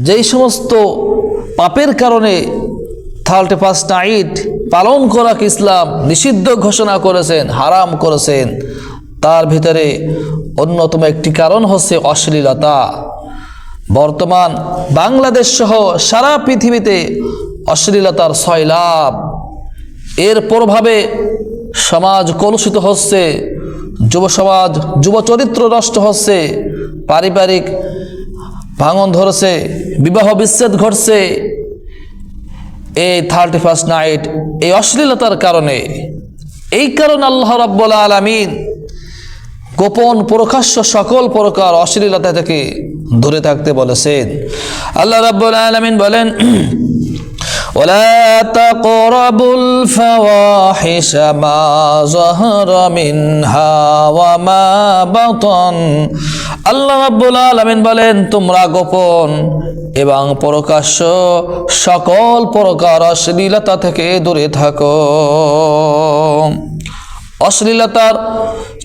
যেই সমস্ত পাপের কারণে 31 নাইট পালন করাকে ইসলাম নিষিদ্ধ ঘোষণা করেছেন, হারাম করেছেন, তার ভিতরে অন্যতম একটি কারণ হচ্ছে অশ্লীলতা। বর্তমান বাংলাদেশ সহ সারা পৃথিবীতে অশ্লীলতার সয়লাব, এর প্রভাবে সমাজ কলুষিত হচ্ছে, যুব সমাজ, যুব চরিত্র নষ্ট হচ্ছে, পারিবারিক ভাঙন ধরছে, বিবাহ বিচ্ছেদ ঘটছে এই 31 নাইট এই অশ্লীলতার কারণে। এই কারণে আল্লাহ রাব্বুল আলামিন গোপন প্রকাশ্য সকল প্রকার অশ্লীলতা থেকে দূরে থাকতে বলেছেন। আল্লাহ রাব্বুল আলামিন বলেন, ولا تقربوا الفواحش ما ظهر منها وما بطن। আল্লাহ রাব্বুল আলামিন বলেন, তোমরা গোপন এবং প্রকাশ্য সকল প্রকার অশ্লীলতা থেকে দূরে থাকো। অশ্লীলতার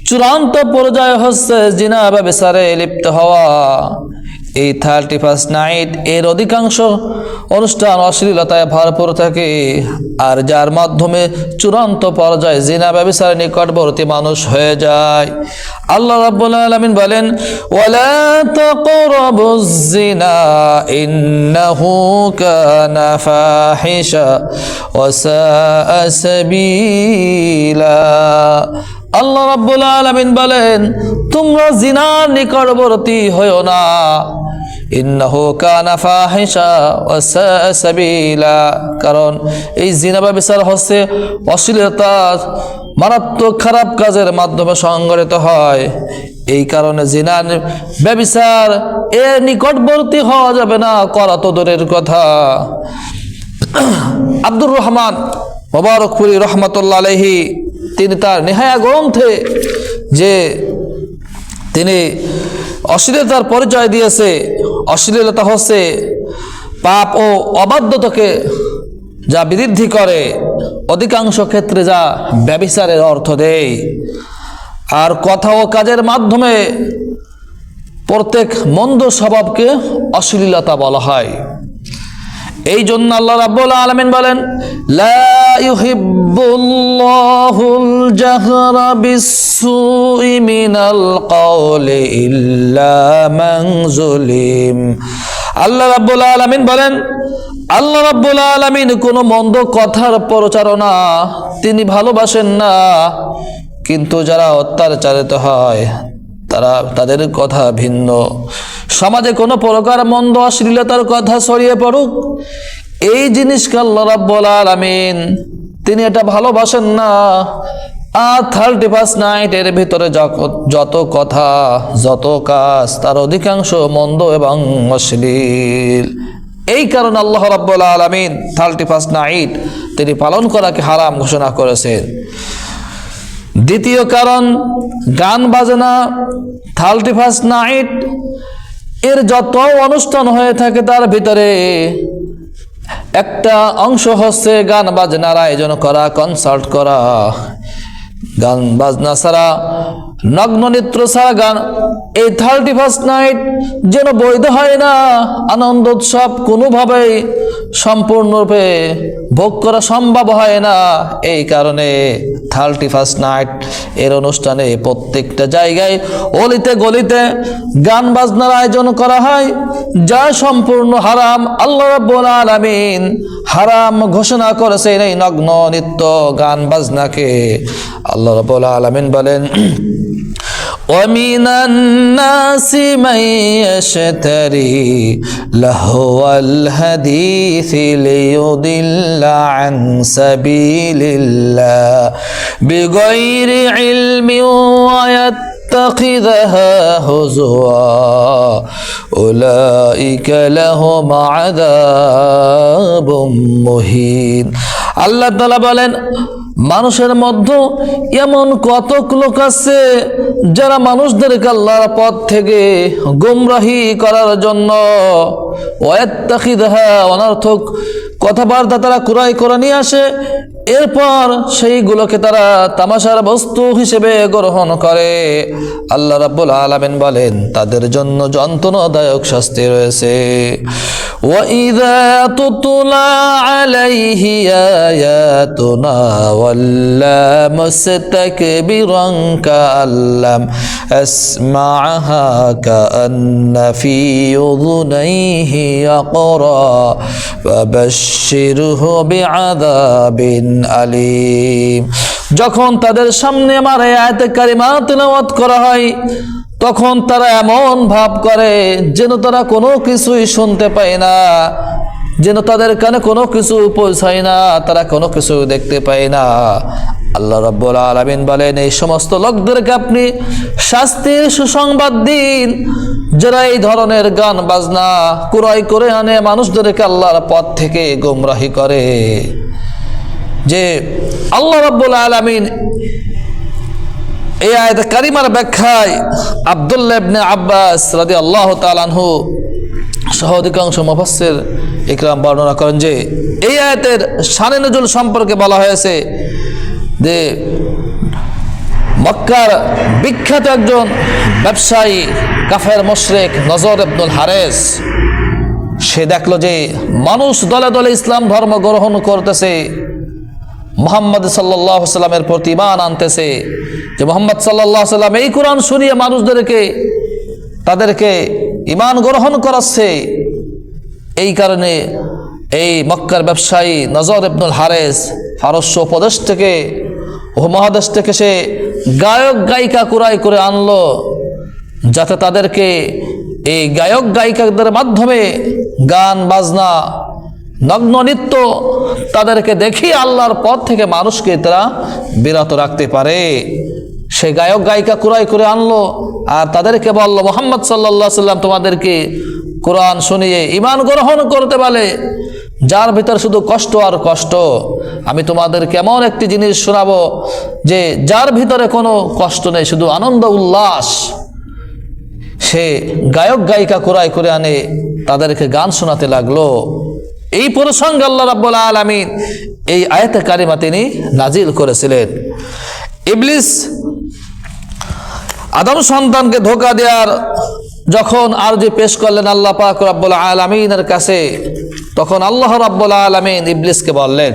চূড়ান্ত পর্যায় হচ্ছে জিনা ব্যভিচারে লিপ্ত হওয়া। এই 31 নাইট এর অধিকাংশ অনুষ্ঠান অশ্লীলতায় ভরপুর থাকে, আর যার মাধ্যমে চূড়ান্ত পর্যায়ে জিনা ব্যভিচারের নিকটবর্তী মানুষ হয়ে যায়। আল্লাহ রাব্বুল আলামিন বলেন, ওয়ালা তাকরাবুজ জিনা ইন্নাহু কানা ফাহিশা ওয়া সাআ সাবিলা। আল্লাহ রাব্বুল আলামিন বলেন, তোমরা জিনার নিকটবর্তী হয়ো না, ইন্নাহু কানা ফাহিশা ওয়া সাআ সাবিলা। কারণ এই জিনা ব্যভিচার হচ্ছে অশ্লীলতা, মারাত্মক খারাপ কাজের মাধ্যমে সংগঠিত হয়। এই কারণে জিনা ব্যভিচার এর নিকটবর্তী হওয়া যাবে না, করা তো দূরের কথা। আব্দুর রহমান মুবারকপুরী রহমাতুল্লাহ আলাইহি তিনি তার নেহায়া গ্রন্থে যে তিনি অশ্লীলতার পরিচয় দিয়েছে, অশ্লীলতা হচ্ছে পাপ ও অবাধ্যতাকে যা বৃদ্ধি করে, অধিকাংশ ক্ষেত্রে যা ব্যভিচারের অর্থ দেয়, আর কথা ও কাজের মাধ্যমে প্রত্যেক মন্দ স্বভাবকে অশ্লীলতা বলা হয়। এই জন্য আল্লাহ রাব্বুল আলামিন বলেন, লা ইউহিব্বুল্লাহুল জাহরা বিসসুই মিনাল কাওলি ইল্লা মান যুলিম। আল্লাহ রাব্বুল আলামিন বলেন, আল্লাহ রাব্বুল আলামিন কোনো মন্দ কথার প্রচারণা তিনি ভালোবাসেন না, কিন্তু যারা অত্যাচারিত হয় তাদের কথা ভিন্ন। সমাজে কোনো প্রকার মন্দ অশ্লীলতার কথা ছড়িয়ে পড়ুক, এই জিনিসকে আল্লাহ রাব্বুল আলামিন তিনি এটা ভালোবাসেন না। আর 31 নাইটের ভিতরে যত কথা, যত কাজ, তার অধিকাংশ মন্দ এবং অশ্লীল। এই কারণে আল্লাহ রাব্বুল আলামিন 31 নাইট তিনি পালন করাকে হারাম ঘোষণা করেছেন। দ্বিতীয় কারণ, গান বাজনা। 31 নাইট এর যত অনুষ্ঠান হয়ে থাকে তার ভিতরে একটা অংশ হচ্ছে গান বাজনার আয়োজন করা, কনসার্ট করা। গান বাজনা ছাড়া, নগ্ন নৃত্য ছাড়া গান এই 31 নাইট যেন বৈধ হয় না। আনন্দ উৎসব কোনোভাবেই সম্পূর্ণরূপে ভোগ করা সম্ভব হয় না। এই কারণে 31 নাইট এর অনুষ্ঠানে প্রত্যেকটা জায়গায় অলিতে গলিতে গান বাজনার আয়োজন করা হয়, যা সম্পূর্ণ হারাম। আল্লাহ রাব্বুল আলামিন হারাম ঘোষণা করেছেন এই নগ্ন নৃত্য গান বাজনাকে। আল্লাহ রাব্বুল আলামিন বলেন, وَمِنَ النَّاسِ مَن يَشْتَرِي لَهْوَ الْحَدِيثِ لِيُضِلَّ عَن سَبِيلِ اللَّهِ بِغَيْرِ عِلْمٍ وَيَتَّخِذَهَا هُزُوًا أُولَئِكَ لَهُمْ عَذَابٌ مُهِينٌ। আল্লাহ তাআলা বলেন, মানুষের মধ্যে এমন কতক লোক আছে যারা মানুষদেরকে আল্লাহর পথ থেকে গুমরাহি করার জন্য অনর্থক কথাবার্তা তারা ক্রয় করে নিয়ে আসে, এরপর সেইগুলোকে তারা তামাশার বস্তু হিসেবে গ্রহণ করে। আল্লাহ রাব্বুল আলামিন বলেন তাদের জন্য যন্ত্রণাদায়ক শাস্তি রয়েছে। ওয়াইযা তুতলা আলাইহি আয়াতুনা ওয়াল্লা মুস্তাকবিরান কাল্লাম আসমা'হা কাআন্না ফি উযুনাইহি ইয়াকরা ফাবাশশিরহু বিআযাবিন আলিম। যখন তাদের সামনে আমার আয়াতে কারিমা তিলাওয়াত করা হয়, তখন তারা এমন ভাব করে যেন তারা কোনো কিছুই শুনতে পায় না, যেন তাদের কানে কোনো কিছু পৌঁছায় না, তারা কোনো কিছু দেখতে পায় না। আল্লাহ রাব্বুল আলামিন বলেন এই সমস্ত লোকদেরকে আপনি শাস্তির সুসংবাদ দিন, যারা এই ধরনের গান বাজনা ক্রয় করে আনে, মানুষদেরকে আল্লাহর পথ থেকে গোমরাহি করে। যে আল্লাহ রাব্বুল আলামিন এই আয়াত কারিমার ব্যাখ্যায় আব্দুল্লাহ ইবনে আব্বাস রাদিয়াল্লাহু তাআলা আনহু সহ অধিকাংশ মুফাসসির ইকরাম বর্ণনা করেন যে এই আয়াতের শানে নুজুল সম্পর্কে বলা হয়েছে যে মক্কার বিখ্যাত একজন ব্যবসায়ী কাফের মুশরিক নজর ইবনুল হারেস, সে দেখলো যে মানুষ দলে দলে ইসলাম ধর্ম গ্রহণ করতেছে, মুহাম্মদ সাল্লাল্লাহু আলাইহি সাল্লামের প্রতি ঈমান আনতেছে, যে মুহাম্মদ সাল্লাল্লাহু আলাইহি সাল্লাম এই কোরআন শুনিয়ে মানুষদেরকে তাদেরকে ঈমান গ্রহণ করাচ্ছে। এই কারণে এই মক্কার ব্যবসায়ী নজর ইবনুল হারেস পারস্য প্রদেশ থেকে উপমহাদেশ থেকে সে গায়ক গায়িকা ক্রয় করে আনলো, যাতে তাদেরকে এই গায়ক গায়িকাদের মাধ্যমে গান বাজনা নগ্ন নৃত্য তাদেরকে দেখিয়ে আল্লাহর পথ থেকে মানুষকে তারা বিরত রাখতে পারে। সে গায়ক গায়িকা ক্রয় করে আনলো আর তাদেরকে বলল মুহাম্মদ সাল্লাল্লাহু আলাইহি সাল্লাম তোমাদেরকে কোরআন শুনিয়ে ঈমান গ্রহণ করতে বলে, যার ভিতর শুধু কষ্ট আর কষ্ট। আমি তোমাদেরকে এমন একটি জিনিস শোনাবো যে যার ভিতরে কোনো কষ্ট নেই, শুধু আনন্দ উল্লাস। সে গায়ক গায়িকা ক্রয় করে আনে, তাদেরকে গান শোনাতে লাগলো। এই প্রসঙ্গে আল্লাহ রাব্বুল আলামিন এই আয়াতে কারিমা তিনি নাজিল করেছিলেন। ইবলিস আদম সন্তানকে ধোঁকা দেওয়ার যখন আরজি পেশ করলেন আল্লাহ পাক রাব্বুল আলামিনের কাছে, তখন আল্লাহ রাব্বুল আলামিন ইবলিসকে বললেন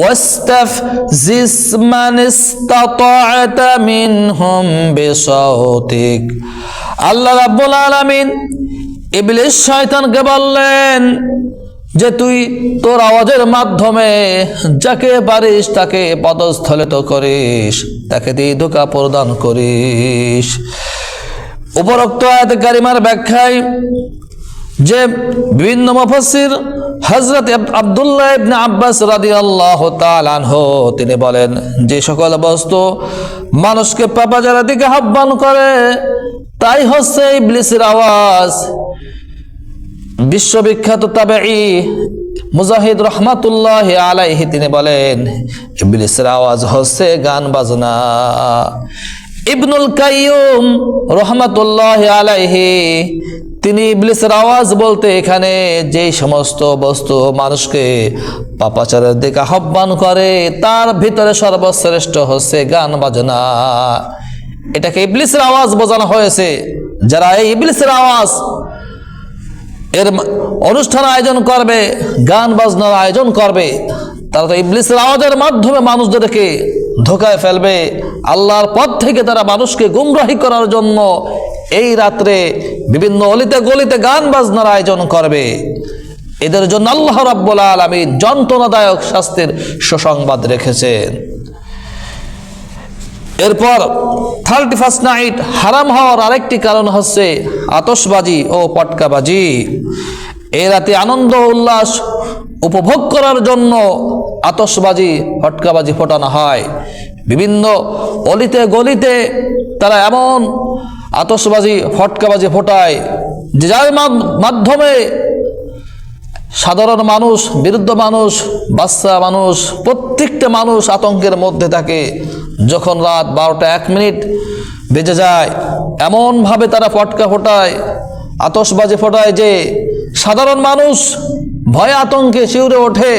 ওয়াস্তাফজিস মান ইসতাতা'তা মিনহুম বিসাউতিক। আল্লাহ রাব্বুল আলামিন ইবলিস শয়তানকে বললেন যে তুই তোর আওয়াজের মাধ্যমে যাকে পারিস তাকে পদস্থলিত করিস, তাকে দিয়ে ধোঁকা প্রদান করিস। উপরোক্ত আয়াত কারিমার ব্যাখ্যায় যে বিভিন্ন মুফাসসির হযরত আব্দুল্লাহ ইবনে আব্বাস রাদিয়াল্লাহু তাআলা আনহু তিনি বলেন যে সকল বস্তু মানুষকে পাপাচারের দিকে আহ্বান করে তাই হচ্ছে ইবলিসের আওয়াজ। বিশ্ববিখ্যাত তাবেঈ মুজাহিদ রহমাতুল্লাহি আলাইহি তিনি বলেন ইবলিসের আওয়াজ হচ্ছে গান বাজনা। ইবনুল কাইয়ুম রহমাতুল্লাহি আলাইহি তিনি ইবলিসের আওয়াজ বলতে এখানে যেই সমস্ত বস্তু মানুষকে পাপাচারের দিকে আহ্বান করে তার ভিতরে সর্বশ্রেষ্ঠ হচ্ছে গান বাজনা। এটাকে ইবলিসের আওয়াজ বোঝানো হয়েছে। যারা এই ইবলিসের আওয়াজ এর অনুষ্ঠান আয়োজন করবে, গান বাজনার আয়োজন করবে, তারা তো ইবলিসের আওয়াজের মাধ্যমে মানুষদেরকে ধোঁকায় ফেলবে। আল্লাহর পথ থেকে তারা মানুষকে গুমরাহি করার জন্য এই রাত্রে বিভিন্ন অলিতে গলিতে গান বাজনার আয়োজন করবে। এদের জন্য আল্লাহ রাব্বুল আলামিন যন্ত্রণাদায়ক শাস্তির সুসংবাদ রেখেছেন। এরপর 31 নাইট হারাম হওয়ার আরেকটি কারণ হচ্ছে আতশবাজি ও পটকাবাজি। এই রাতে আনন্দ উল্লাস উপভোগ করার জন্য আতশবাজি পটকাবাজি ফোটানো হয়। বিভিন্ন অলিতে গলিতে তারা এমন আতশবাজি ফটকাবাজি ফোটায় যে যার মাধ্যমে সাধারণ মানুষ, বৃদ্ধ মানুষ, বাচ্চা মানুষ, প্রত্যেকটা মানুষ আতঙ্কের মধ্যে থাকে। যখন রাত 12টা 1 মিনিট বেজে যায় এমনভাবে তারা ফটকা ফোটায়, আতশবাজি ফোটায় যে সাধারণ মানুষ ভয় আতঙ্কে শিউরে ওঠে,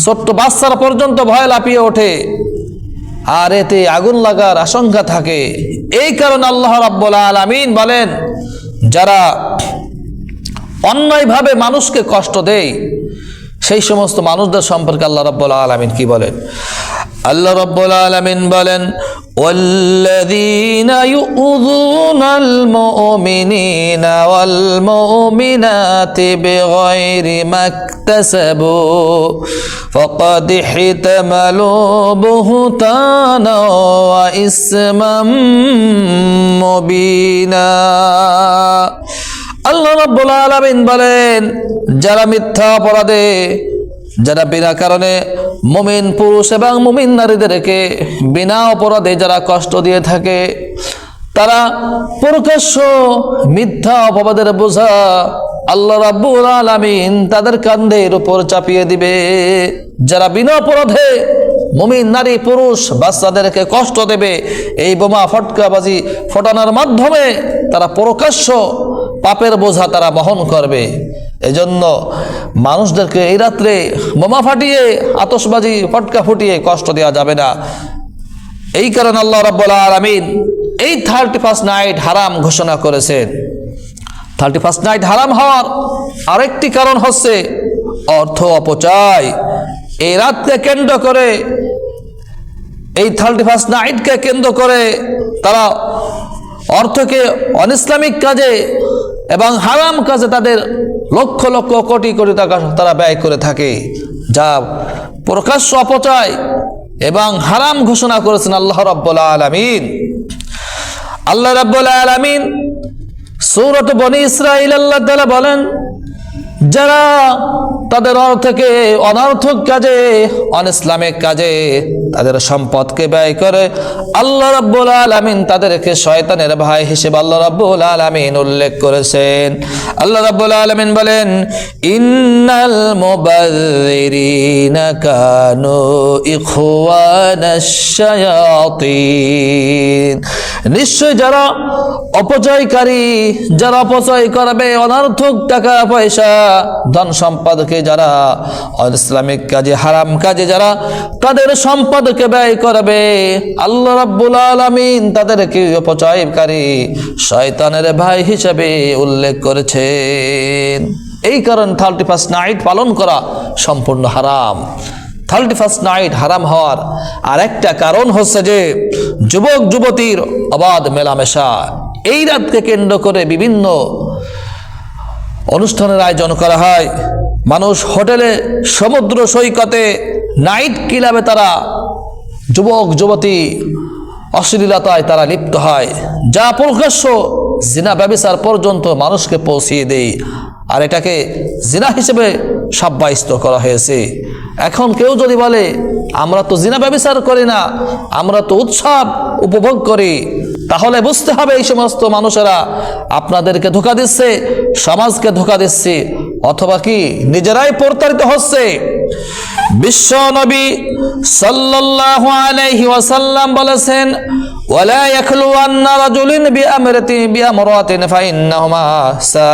ছোট্ট বাচ্চারা পর্যন্ত ভয় লাফিয়ে ওঠে, আর এতে আগুন লাগার আশঙ্কা থাকে। এই কারণে আল্লাহ রাব্বুল আলামিন বলেন, যারা অন্যায়ভাবে মানুষকে কষ্ট দেয় সেই সমস্ত মানুষদের সম্পর্কে আল্লাহ রাব্বুল আলামিন কি বলেন? আল্লাহ রাব্বুল আলামিন বলেন, ওয়াল্লাযীনা ইউযুনাল মুমিনিনা ওয়াল মুমিনাতি বিগাইরি মাকতাসাবু ফাকাদ ইহতামালু বুহতানা ওয়া ইসমান মুবিনা। আল্লাহ রাব্বুল আলামিন বলেন, যারা মিথ্যা অপরাধে, যারা বিনা কারণে মুমিন পুরুষ এবং মুমিন নারীদেরকে বিনা অপরাধে যারা কষ্ট দিয়ে থাকে, তারা প্রকাশ্য মিথ্যা অপবাদের বোঝা আল্লাহ রাব্বুল আলামিন তাদের কাঁধের উপর চাপিয়ে দিবে। যারা বিনা অপরাধে মুমিন নারী পুরুষ বাচ্চাদেরকে কষ্ট দেবে, এই বোমা ফটকাবাজি ফটানোর মাধ্যমে তারা প্রকাশ্য পাপের বোঝা তারা বহন করবে। এজন্য মানুষদেরকে এই রাত্রে বোমা ফাটিয়ে, আতশবাজি ফটকা ফুটিয়ে কষ্ট দেওয়া যাবে না। এই কারণে আল্লাহ রাব্বুল আলামিন এই 31 নাইট হারাম ঘোষণা করেছেন। 31 নাইট হারাম হওয়ার আরেকটি কারণ হচ্ছে অর্থ অপচয়। এই রাতকে কেন্দ্র করে, এই 31 নাইটকে কেন্দ্র করে তারা অর্থকে অনিসলামিক কাজে এবং হারাম কাজে তাদের লক্ষ লক্ষ কোটি কোটি টাকা তারা ব্যয় করে থাকে, যা প্রকাশ্য অপচয় এবং হারাম ঘোষণা করেছেন আল্লাহ রাব্বুল আলামিন। আল্লাহ রাব্বুল আলামিন সূরাত বনী ইসরাঈল আল্লাহ তাআলা বলেন, যারা তাদের অর্থকে অনর্থক কাজে, অনিসলামিক কাজে তাদের সম্পদকে ব্যয় করে, আল্লাহ রাব্বুল আলামিন তাদেরকে শয়তানের ভাই হিসেবে আল্লাহ রাব্বুল আলামিন উল্লেখ করেছেন। আল্লাহ রাব্বুল আলামিন বলেন, ইন্নাল মুবাযযিরিনা কানু ইখওয়ানাশ শায়াতিন। নিশ্চয় যারা অপচয়কারী, যারা অপচয় করবে অনর্থক টাকা পয়সা ধন সম্পদকে, যারা ইসলামিক কাজে হারাম কাজে যারা তাদের সম্পদকে ব্যয় করবে, আল্লাহ রাব্বুল আলামিন তাদেরকে অপচয়কারী শয়তানের ভাই হিসেবে উল্লেখ করেছেন। এই কারণে 31 নাইট পালন করা সম্পূর্ণ হারাম। 31 নাইট হারাম হওয়ার আর একটা কারণ হচ্ছে যে যুবক যুবতীর অবাধ মেলামেশা। এই রাতকে কেন্দ্র করে বিভিন্ন অনুষ্ঠানের আয়োজন করা হয়। মানুষ হোটেলে, সমুদ্র সৈকতে, নাইট ক্লাবে তারা যুবক যুবতী অশ্লীলতায় তারা লিপ্ত হয়, যা প্রকাশ্য জিনা ব্যভিচার পর্যন্ত মানুষকে পৌঁছিয়ে দেয়, আর এটাকে জিনা হিসেবে সাব্যস্ত করা হয়েছে। এখন কেউ যদি বলে আমরা তো জিনা ব্যভিচার করি না, আমরা তো উৎসব উপভোগ করি, তাহলে বুঝতে হবে এই সমস্ত মানুষেরা আপনাদেরকে ধোঁকা দিচ্ছে, সমাজকে ধোঁকা দিচ্ছে, অথবা কি নিজেরাই প্রতারিত হচ্ছে। বিশ্ব নবী সাল্লাল্লাহু আলাইহি ওয়াসাল্লাম বলেছেন, ওয়ালা ইয়াখলু আন্না রাজুলিন বিআমরাতিন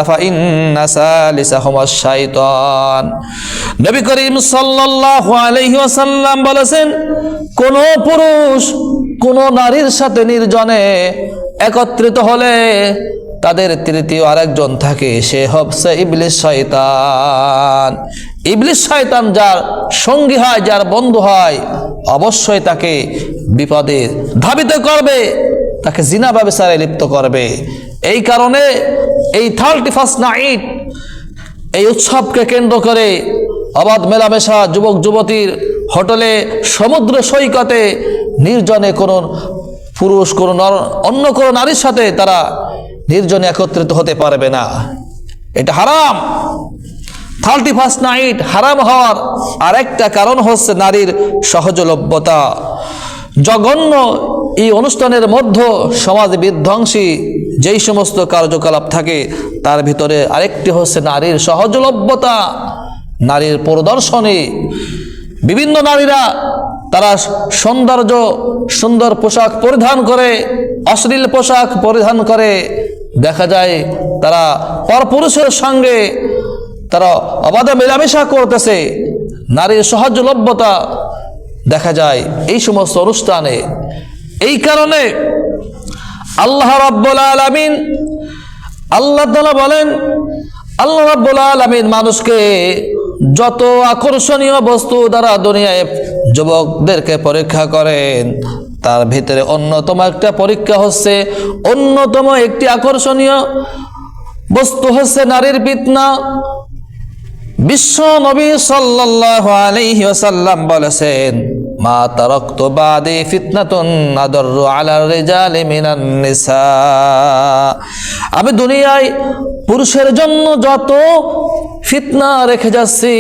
ফাইন্না সালিসাহুমা শাইতান। নবী করিম সাল্লাল্লাহু আলাইহি ওয়াসাল্লাম বলেছেন, কোন পুরুষ কোন নারীর সাথে নির্জনে একত্রিত হলে তাদের তৃতীয় আরেকজন থাকে, সে হচ্ছে ইবলিস শয়তান। ইবলিস শয়তান যার সঙ্গী হয়, যার বন্ধু হয়, অবশ্যই তাকে বিপদে ধাবিত করবে, তাকে জিনা ব্যভিচারে লিপ্ত করবে। এই কারণে এই 31 নাইট এই উৎসবকে কেন্দ্র করে অবাধ মেলামেশা, যুবক যুবতীর হোটেলে, সমুদ্র সৈকতে, নির্জনে কোন পুরুষ কোন অন্য কোন নারীর সাথে তারা নির্জনে একত্রিত হতে পারবে না। এটা হারাম। 31 নাইট হারাম হওয়ার আরেকটা কারণ হচ্ছে নারীর সহজলভ্যতা। জঘন্য এই অনুষ্ঠানের মধ্যে সমাজ বিধ্বংসী যেই সমস্ত কার্যকলাপ থাকে তার ভিতরে আরেকটি হচ্ছে নারীর সহজলভ্যতা, নারীর প্রদর্শনী। বিভিন্ন নারীরা তারা সৌন্দর্য, সুন্দর পোশাক পরিধান করে, অশ্লীল পোশাক পরিধান করে, দেখা যায় তারা পরপুরুষের সঙ্গে তারা অবাধে মেলামেশা করতেছে, নারীর সহজলভ্যতা দেখা যায় এই সমস্ত অনুষ্ঠানে। এই কারণে আল্লাহ রাব্বুল আলামিন, আল্লাহ তাআলা বলেন, আল্লাহ রাব্বুল আলামিন মানুষকে যত আকর্ষণীয় বস্তু দ্বারা দুনিয়ায় যুবকদেরকে পরীক্ষা করেন, তার ভিতরে অন্যতম একটা পরীক্ষা হচ্ছে, অন্যতম একটি আকর্ষণীয় বস্তু হচ্ছে নারীর ফিতনা। বিশ্ব নবী সাল্লাল্লাহু আলাইহি ওয়াসাল্লাম বলেছেন, মা তারাকতু বাদি ফিতনাতুন আদাররু আলার রিজালি মিনান নিসা। আমি দুনিয়ায় পুরুষের জন্য যত ফিতনা রেখে যাচ্ছি,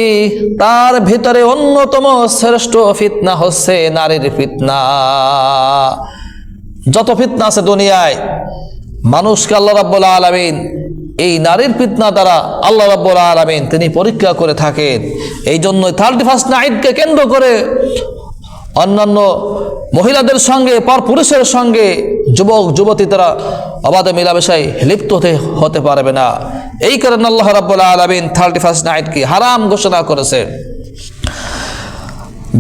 তার ভিতরে অন্যতম শ্রেষ্ঠ ফিতনা হচ্ছে নারীর ফিতনা। যত ফিতনা আছে দুনিয়ায়, মানুষকে আল্লাহ রাব্বুল আলামিন এই নারীর ফিতনা দ্বারা আল্লাহ রাব্বুল আলামিন তিনি পরীক্ষা করে থাকেন। এই জন্য 31st নাইটকে কেন্দ্র করে অন্যান্য মহিলাদের সঙ্গে, পর পুরুষের সঙ্গে যুবক যুবতী তারা অবাধে মেলামেশায় লিপ্ত হতে পারবে না। এই কারণে আল্লাহ রাব্বুল আলামিন 31st নাইটকে হারাম ঘোষণা করেছেন।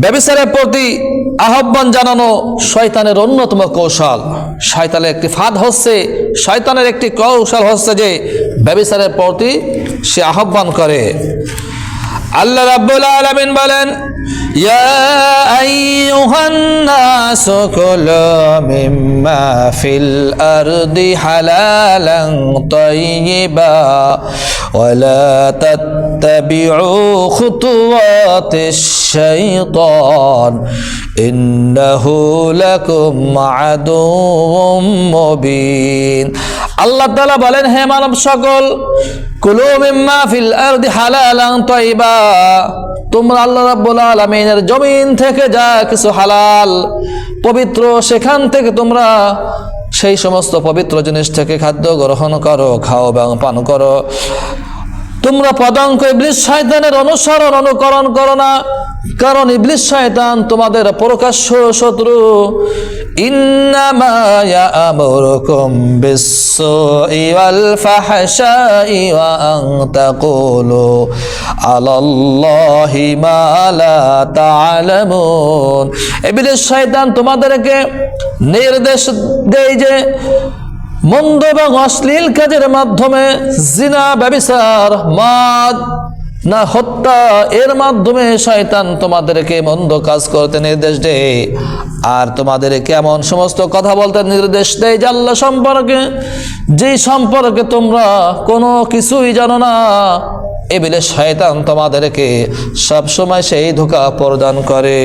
ব্যভিচারের প্রতি আহ্বান জানানো শয়তানের অন্যতম কৌশল। শয়তানের একটি ফাঁদ হচ্ছে, শয়তানের একটি কৌশল হচ্ছে যে ব্যভিচারের প্রতি সে আহ্বান করে। আল্লাহ রাব্বুল আলামিন বলেন, ইয়া আইয়ুহান নাসু কুলু মিম্মা ফিল আরদি হালালান তাইয়্যিবা ওয়া লা তাত্তাবিউ খুতুওয়াতিশ শাইতান ইন্নাহু লাকুম আদুউম মুবিন। আল্লাহ তাআলা বলেন, হে মানব সকল, কুলু মিম্মা ফিল আরদি হালালান তাইয়্যিবা, তোমরা আল্লাহ রাব্বুল আলামিনের জমিন থেকে যা কিছু হালাল পবিত্র, সেখান থেকে তোমরা সেই সমস্ত পবিত্র জিনিস থেকে খাদ্য গ্রহণ করো, খাও এবং পান করো। তোমরা পদাঙ্ক ইবলিস শয়তানের অনুসরণ অনুকরণ করো না, কারণ ইবলিস শয়তান তোমাদের প্রকাশ্য শত্রু। ইন্নামা ইয়া'মুরুকুম বিস-সুই ওয়াল ফাহশাই ওয়া আন তাকুলু আলাল্লাহি মা লা তা'লামুন। ইবলিস শয়তান তোমাদেরকে নির্দেশ দেয় যে মন্দ এবং অশ্লীল কাজের মাধ্যমে, জিনা, ব্যভিচার, মদ না হত্যা, এর মাধ্যমে শয়তান তোমাদেরকে মন্দ কাজ করতে নির্দেশ দেয়। আর তোমাদেরকে এমন সমস্ত কথা বলতে নির্দেশ দেয় যে আল্লাহ সম্পর্কে, যেই সম্পর্কে তোমরা কোনো কিছুই জানো না। ইবলিস শয়তান তোমাদেরকে সবসময় সেই ধোঁকা প্রদান করে।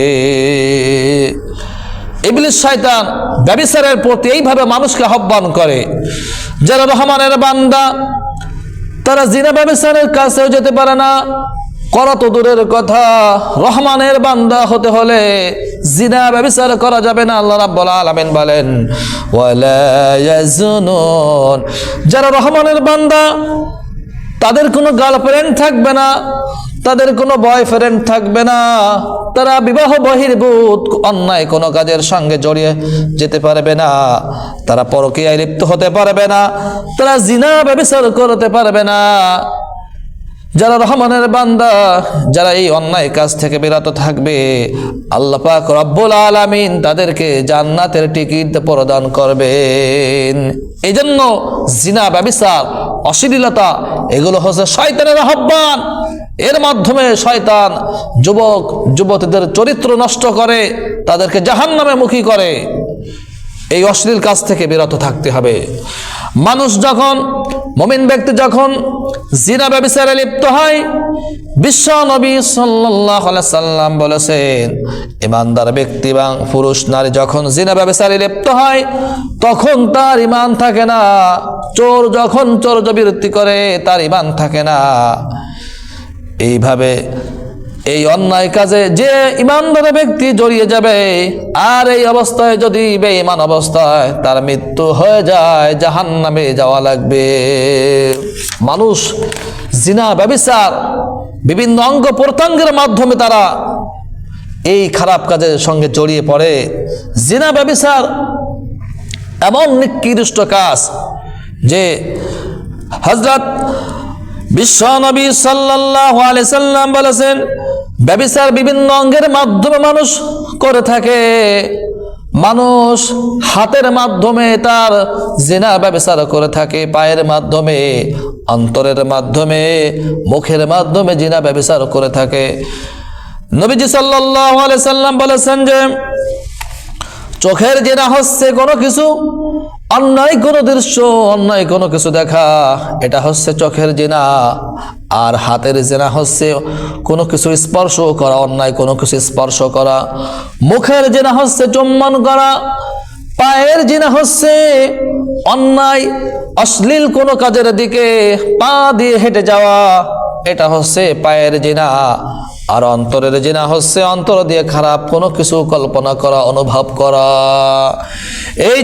ইবলিস শয়তান ব্যভিচারের প্রতি এইভাবে মানুষকে আহ্বান করে। যারা রহমানের বান্দা, তারা জিনা ব্যভিচারের কাছেও যেতে পারে না, করা তো দূরের কথা, রহমানের বান্দা হতে হলে জিনা ব্যভিচার করা যাবে না। আল্লাহ রাব্বুল আলামিন বলেন, ওয়ালা ইয়াজুনুন, যারা রহমানের বান্দা, তাদের কোনো গার্লফ্রেন্ড থাকবে না, তাদের কোনো বয়ফ্রেন্ড থাকবে না, তারা বিবাহ বহির্ভূত অন্যায় কোনো কাজের সঙ্গে জড়িয়ে যেতে পারবে না, তারা পরকীয়ায় লিপ্ত হতে পারবে না, তারা জিনা ব্যভিচার করতে পারবে না। যারা রহমানের বান্দা, যারা এই অন্যায় কাজ থেকে বিরত থাকবে, আল্লাহ পাক রব্বুল আলামিন তাদেরকে জান্নাতের টিকিট প্রদান করবেন। এই জন্য জিনা, ব্যভিচার, অশ্লীলতা এগুলো হচ্ছে শয়তানের আহ্বান। এর মাধ্যমে শয়তান যুবক যুবতীদের চরিত্র নষ্ট করে, তাদেরকে জাহান্নামে মুখী করে। এই অশ্লীল কাজ থেকে বিরত থাকতে হবে। মানুষ যখন, মুমিন ব্যক্তি যখন জিনা ব্যভিচারে লিপ্ত হয়, বিশ্ব নবী সাল্লাল্লাহু আলাইহি সাল্লাম বলেছেন, ঈমানদার ব্যক্তি বা পুরুষ নারী যখন জিনা ব্যভিচারে লিপ্ত হয়, তখন তার ঈমান থাকে না। চোর যখন চোরজবৃত্তি করে, তার ঈমান থাকে না। এইভাবে এই অন্যায় কাজে যে ঈমানদার ব্যক্তি জড়িয়ে যাবে, আর এই অবস্থায় যদি বেঈমান অবস্থায় তার মৃত্যু হয়ে যায়, জাহান্নামে যাওয়া লাগবে। মানুষ জিনা, ব্যভিচার, বিভিন্ন অঙ্গ প্রত্যঙ্গের মাধ্যমে তারা এই খারাপ কাজের সঙ্গে জড়িয়ে পড়ে। জিনা, ব্যভিচার এমন নিকৃষ্ট কাজ যে হযরত বিশ্ব নবী সাল্লাল্লাহু আলাইহি সাল্লাম বলেছেন, ব্যভিচার বিভিন্ন অঙ্গের মাধ্যমে মানুষ করে থাকে। মানুষ হাতের মাধ্যমে তার জিনা ব্যভিচার করে থাকে, পায়ের মাধ্যমে, অন্তরের মাধ্যমে, মুখের মাধ্যমে জিনা ব্যভিচার করে থাকে। নবীজি সাল্লাল্লাহু আলাইহি সাল্লাম বলেছেন যে চোখের জিনা হচ্ছে কোনো কিছু, অন্যায় কোনো দৃশ্য, অন্যায় কোনো কিছু দেখা, এটা হচ্ছে চোখের জিনা। আর হাতের জিনা হচ্ছে কোনো কিছু স্পর্শ করা, অন্যায় কোনো কিছু স্পর্শ করা। মুখের জিনা হচ্ছে চুম্বন করা। পায়ের জিনা হচ্ছে অন্যায় অশ্লীল কোনো কাজের দিকে পা দিয়ে হেঁটে যাওয়া, এটা হচ্ছে পায়ের জিনা। আর অন্তরের জিনা হচ্ছে অন্তর দিয়ে খারাপ কোনো কিছু কল্পনা করা, অনুভব করা। এই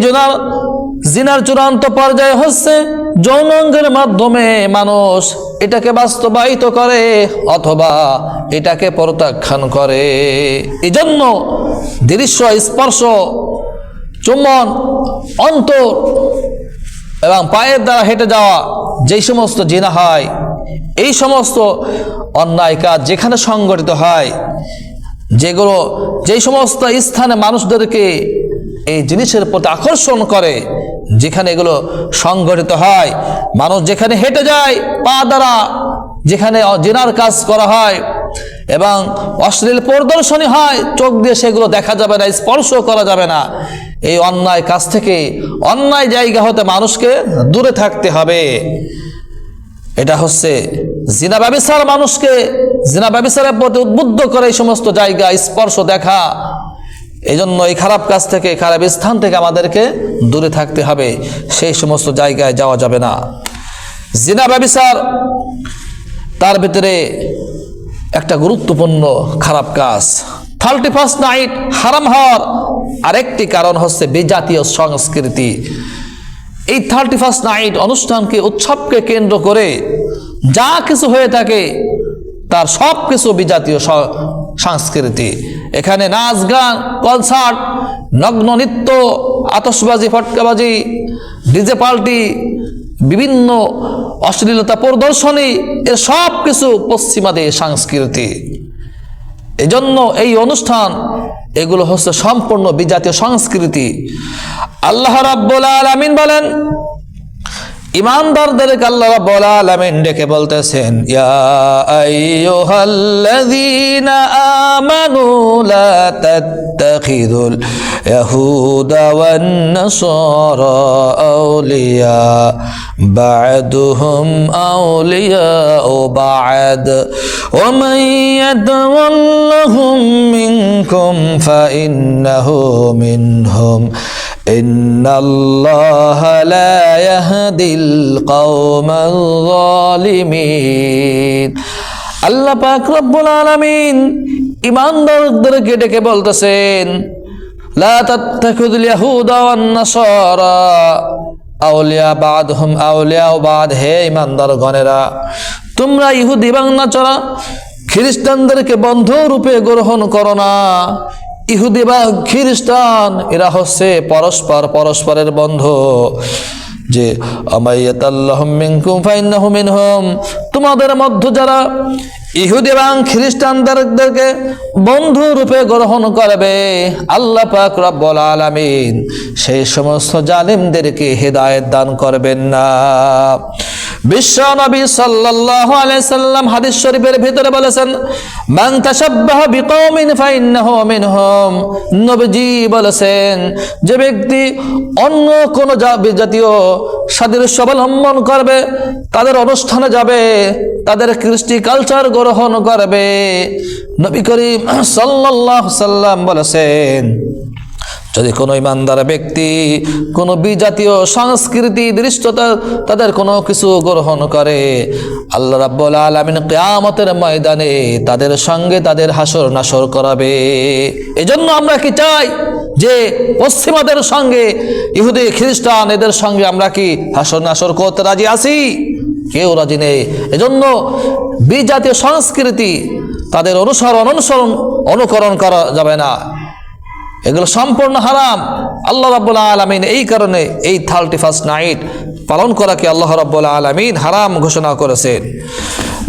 জিনার চূড়ান্ত পর্যায়ে হচ্ছে যৌনাঙ্গের মাধ্যমে মানুষ এটাকে বাস্তবায়িত করে অথবা এটাকে প্রত্যাখ্যান করে। এই জন্য দৃশ্য, স্পর্শ, চুম্বন, অন্তর এবং পায়ের দ্বারা হেঁটে যাওয়া, যেই সমস্ত জিনা হয়, এই সমস্ত অন্যায় কাজ যেখানে সংগঠিত হয়, যেগুলো যেই সমস্ত স্থানে মানুষদেরকে এই জিনিসের প্রতি আকর্ষণ করে, যেখানে এগুলো সংগঠিত হয়, মানুষ যেখানে হেঁটে যায় পা দ্বারা, যেখানে জিনার কাজ করা হয় এবং অশ্লীল প্রদর্শনী হয়, চোখ দিয়ে সেগুলো দেখা যাবে না, স্পর্শ করা যাবে না। এই অন্যায় কাজ থেকে, অন্যায় জায়গা হতে মানুষকে দূরে থাকতে হবে। এটা হচ্ছে জিনা ব্যভিচার, মানুষকে জিনা ব্যভিচারের প্রতি উদ্বুদ্ধ করে এই সমস্ত জায়গা স্পর্শ দেখা। এই জন্য এই খারাপ কাজ থেকে, খারাপ স্থান থেকে আমাদেরকে দূরে থাকতে হবে, সেই সমস্ত জায়গায় যাওয়া যাবে না। জিনা ব্যভিচার তার ভিতরে একটা গুরুত্বপূর্ণ খারাপ কাজ। 31st নাইট হারাম হওয়ার আরেকটি কারণ হচ্ছে বিজাতীয় সংস্কৃতি। এই 31st নাইট অনুষ্ঠানকে, উৎসবকে কেন্দ্র করে যা কিছু হয়ে থাকে তার সব কিছু বিজাতীয় সংস্কৃতি। এখানে নাচ, গান, কনসার্ট, নগ্ন নৃত্য, আতশবাজি, ফটকাবাজি, ডিজে পার্টি, বিভিন্ন অশ্লীলতা প্রদর্শনী, এর সব কিছু পশ্চিমাদের সংস্কৃতি। এজন্য এই অনুষ্ঠান, এগুলো হচ্ছে সম্পূর্ণ বিজাতীয় সংস্কৃতি। আল্লাহ রাব্বুল আলামিন বলেন, ইমানদারদেরকে আল্লাহ রাব্বুল আলামিন ডেকে বলতেছেন, ইয়া আইয়ুহাল্লাযীনা আমানু লা তাত্তাখিযুল ইয়াহুদা ওয়ান নাসারা আউলিয়া বা'দুহুম আউলিয়াউ বা'দ ওয়া মান ইয়াতাওয়াল্লাহুম মিনকুম ফাইন্নাহু মিনহুম ইন্নাল্লাহা লা ইয়াহদিল কওমাল যালিমিন। আল্লাহ পাক রব্বুল আলামিন ঈমানদারদেরকে ডেকে বলতেছেন, লা তাত্তাখিযুল ইয়াহুদা ওয়ান নাসারা আউলিয়া বা'দুহুম আউলিয়াউ বা'দ। হে ঈমানদারগণেরা, তোমরা ইহুদি এবং নাসারা খ্রিস্টানদেরকে বন্ধু রূপে গ্রহণ করো না। ইহুদি বা খ্রিস্টান এরা হচ্ছে পরস্পরের বন্ধু। যে আমাইয়াতাল্লাহুম মিনকুম ফাইন্নাহু মিনহুম, তোমাদের মধ্যে যারা ইহুদি এবং খ্রিস্টানদেরকে বন্ধু রূপে গ্রহণ করবে, আল্লাহ পাক রব্বুল আলামিন সেই সমস্ত জালিমদেরকে হেদায়েত দান করবেন না। বিশ্ব নবী সাল্লাল্লাহু আলাইহি সাল্লাম হাদিস শরীফের ভিতরে বলেছেন, মান তাশাব্বাহা বিকওমিন ফাইন্নাহু মিনহুম। নবীজি বলেছেন, যে ব্যক্তি অন্য কোন জাতীয় সাদৃশ্য অবলম্বন করবে, তাদের অনুষ্ঠানে যাবে, তাদের কৃষ্টি কালচার গ্রহণ করবে, নবী করিম সাল্লাল্লাহু আলাইহি সাল্লাম বলেছেন, যদি কোনো ইমানদার ব্যক্তি কোনো বিজাতীয় সংস্কৃতি, দৃষ্টতা, তাদের কোনো কিছু গ্রহণ করে, আল্লাহ রাব্বুল আলামিন কিয়ামতের ময়দানে তাদের সঙ্গে তাদের হাসর নাসর করাবে। এজন্য আমরা কি চাই যে পশ্চিমাদের সঙ্গে, ইহুদি খ্রিস্টান এদের সঙ্গে আমরা কি হাসর নাসর করতে রাজি আছি? কেউ রাজি নেই। এজন্য বিজাতীয় সংস্কৃতি, তাদের অনুকরণ করা যাবে না, এগুলো সম্পূর্ণ হারাম। আল্লাহ রাব্বুল আলামিন এই কারণে এই 31st নাইট পালন করাকে আল্লাহ রাব্বুল আলামিন হারাম ঘোষণা করেছেন।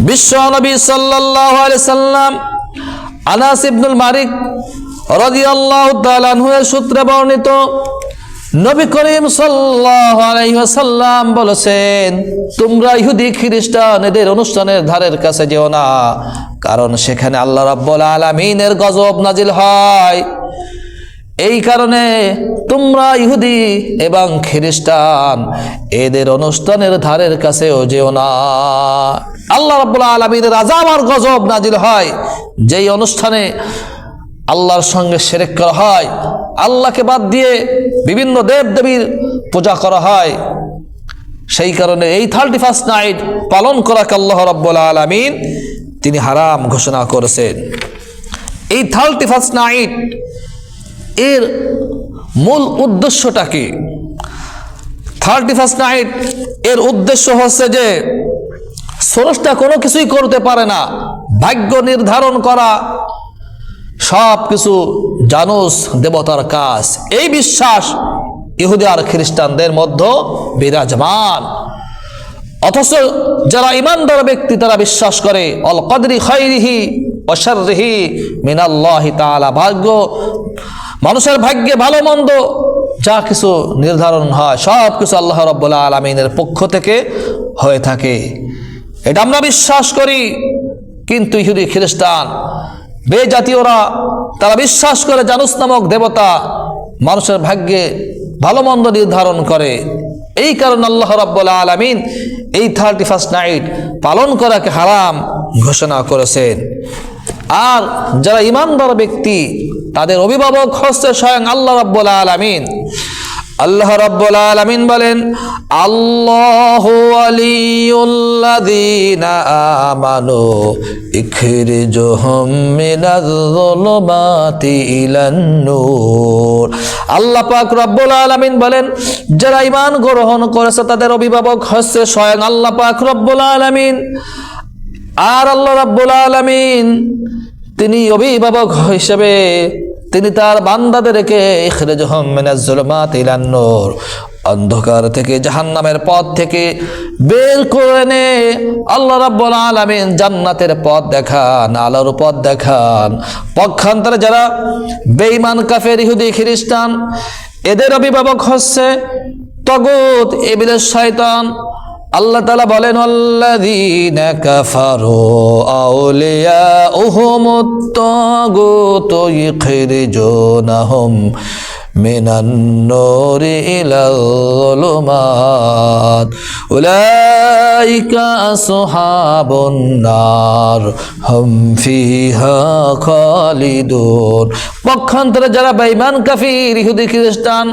বিশ্ব নবী সাল্লাল্লাহু আলাইহি সাল্লাম আনাস ইবনুল মালিক রাদিয়াল্লাহু তাআলা আনহু এর সূত্রে বর্ণিত, নবী করিম সাল্লাল্লাহু আলাইহি ওয়াসাল্লাম বলেছেন, তোমরা ইহুদি খ্রিস্টান এদের অনুষ্ঠানের ধারের কাছে যেও না, কারণ সেখানে আল্লাহ রাব্বুল আলামিনের গজব নাজিল হয়। এই কারণে তোমরা ইহুদি এবং খ্রিস্টান এদের অনুষ্ঠানের ধারের কাছেও যেও না। আল্লাহ রাব্বুল আলামিনের আযাব আর গজব নাজিল হয় যেই অনুষ্ঠানে আল্লাহর সঙ্গে শিরক করা হয়, আল্লাহকে বাদ দিয়ে বিভিন্ন দেব দেবীর পূজা করা হয়। সেই কারণে এই 31st নাইট পালন করাকে আল্লাহ রাব্বুল আলামিন তিনি হারাম ঘোষণা করেছেন। এই 31st নাইট এর মূল উদ্দেশ্যটা কি? 31st নাইট এর উদ্দেশ্য হচ্ছে যে স্রষ্টা কোনো কিছুই করতে পারে না, ভাগ্য নির্ধারণ করা সব কিছু জানুস দেবতার কাজ, এই বিশ্বাস ইহুদি আর খ্রিস্টানদের মধ্যে বিরাজমান। অথচ যারা ঈমানদার ব্যক্তি তারা বিশ্বাস করে আল কদরি খাইরিহি ওয়া শাররিহি মিনাল্লাহি তাআলা, ভাগ্য মানুষের ভাগ্যে ভালো মন্দ যা কিছু নির্ধারণ হয় সব কিছু আল্লাহ রাব্বুল আলামিনের পক্ষ থেকে হয়ে থাকে, এটা আমরা বিশ্বাস করি। কিন্তু ইহুদি খ্রিস্টান বেজাতীয়রা তারা বিশ্বাস করে জানুস নামক দেবতা মানুষের ভাগ্যে ভালো মন্দ নির্ধারণ করে। এই কারণে আল্লাহ রাব্বুল আলামিন এই 31st নাইট পালন করাকে হারাম ঘোষণা করেছেন। আর যারা ঈমানদার ব্যক্তি তাদের অভিভাবক হচ্ছে স্বয়ং আল্লাহ রাব্বুল আলামিন। আল্লাহ রাব্বুল আলামিন বলেন, আল্লাহু ওয়ালিয়ুল্লাযীনা আমানু ইখরিজুহুম মিনাজ-যুলুমাতি ইলান-নূর। আল্লাহ পাক রব্বুল আলামিন বলেন, যারা ঈমান গ্রহণ করেছে তাদের অভিভাবক হচ্ছে স্বয়ং আল্লাহ পাক রব্বুল আলামিন। আর আল্লাহ রাব্বুল আলামিন তিনি অভিভাবক হিসেবে তিনি তার বান্দাদেরকে ইখরিজুহুম মিনাজ-যুলুমাতি ইলান-নূর, অন্ধকার থেকে জাহান্নামের পথ থেকে বের করে এনে আল্লাহ রাব্বুল আলামিন জান্নাতের পথ দেখান, আলোর পথ দেখান। পক্ষান্তরে যারা বেঈমান কাফের ইহুদি খ্রিস্টান এদের অভিভাবক হচ্ছে তাগুত, ইবলিস, শয়তান। আল্লাহ তাআলা বলেন, আল্লাযীনা কাফারু আউলিয়াউহুমুত তাগুতু ইখরিজুনাহুম মিনান নূরি ইলাল যুলুমাত উলাইকা আসহাবুন নার হুম ফিহা খালিদুন। পক্ষান্তরে যারা বেঈমান কাফির ইহুদি খ্রিস্টান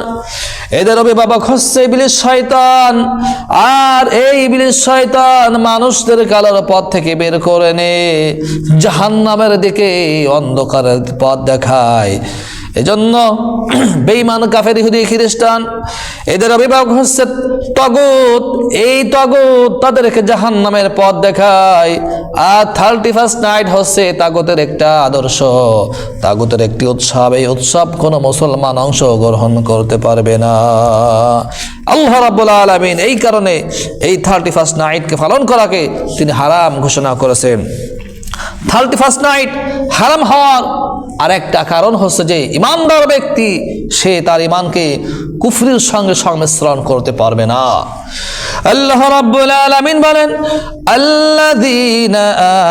এদের অভিভাবক হচ্ছে ইবলিস, শয়তান। আর এই ইবলিস শয়তান মানুষদের আলোর পথ থেকে বের করে নে জাহান্নামের দিকে অন্ধকারের পথ দেখায়। এজন্য বেঈমান কাফের ইহুদি খ্রিস্টান এদের অভিভাবক হচ্ছে তাগুত। এই তাগুত তাদেরকে জাহান্নামের পথ দেখায়। আর 31st নাইট হচ্ছে তাগুতের একটা আদর্শ, তাগুতের একটি উৎসব। এই উৎসব কোনো মুসলমান অংশগ্রহণ করতে পারবে না। আল্লাহ রাব্বুল আলামিন এই কারণে এই 31st নাইটকে পালন করাকে তিনি হারাম ঘোষণা করেছেন। 31st নাইট হারাম হওয়ার আরেকটা কারণ হচ্ছে যে ঈমানদার ব্যক্তি সে তার ঈমানকে কুফরির সঙ্গে সংমিশ্রণ করতে পারবে না। আল্লাহ রাব্বুল আলামিন বলেন, আল্লাযীনা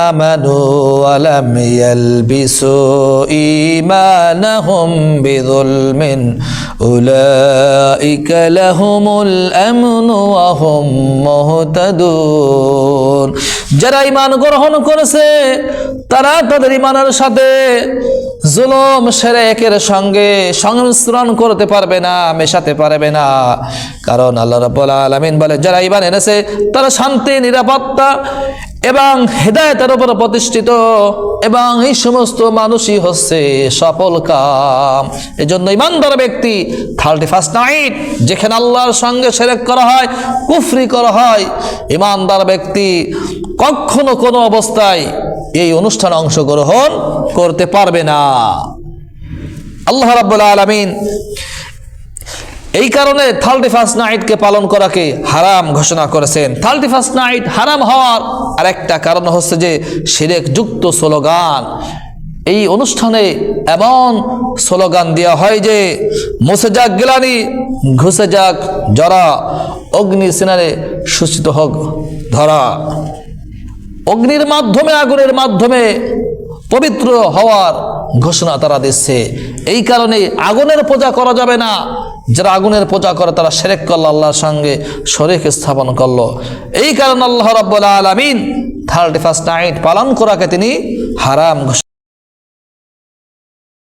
আমানু ওয়া লাম ইয়ালবিসু ঈমানাহুম বিযুলমিন উলাইকা লাহুমুল আমনু ওয়া হুম মুহতাদুন। যারা ঈমান গ্রহণ করেছে তারা তাদের ঈমানের সাথে জুলুম শিরকের সঙ্গে সংমিশ্রণ করতে পারবে না, মেশাতে পারবে না। কারণ আল্লাহ রাব্বুল আলামিন বলে, যারা ঈমান এনেছে তারা শান্তি, নিরাপত্তা এবং হেদায়েতের উপর প্রতিষ্ঠিত, এবং এই সমস্ত মানুষই হচ্ছে সফল কাম। এজন্য ঈমানদার ব্যক্তি 31st নাইট যেখানে আল্লাহর সঙ্গে শিরক করা হয়, কুফরি করা হয়, ঈমানদার ব্যক্তি কখনো কোনো অবস্থায় এই অনুষ্ঠানে অংশগ্রহণ করতে পারবে না। আল্লাহ রাব্বুল আলামিন এই কারণে 31st নাইটকে পালন করাকে হারাম ঘোষণা করেছেন। 31st নাইট হারাম হওয়ার আরেকটা কারণ হচ্ছে যে শিরক যুক্ত স্লোগান। এই অনুষ্ঠানে এমন স্লোগান দেওয়া হয় যে মুছে যাক গিলানি, ঘুষে যাক জরা, অগ্নি সিনারে সূচিত হোক ধরা। অগ্নির মাধ্যমে, আগুনের মাধ্যমে পবিত্র হওয়ার ঘোষণা তারা দিচ্ছে। এই কারণে আগুনের পূজা করা যাবে না। যারা আগুনের পূজা করে তারা শিরক করলো, আল্লাহর সঙ্গে শরীক স্থাপন করলো। এই কারণে আল্লাহ রাব্বুল আলামিন 31st নাইট পালন করাকে তিনি হারাম ঘোষণা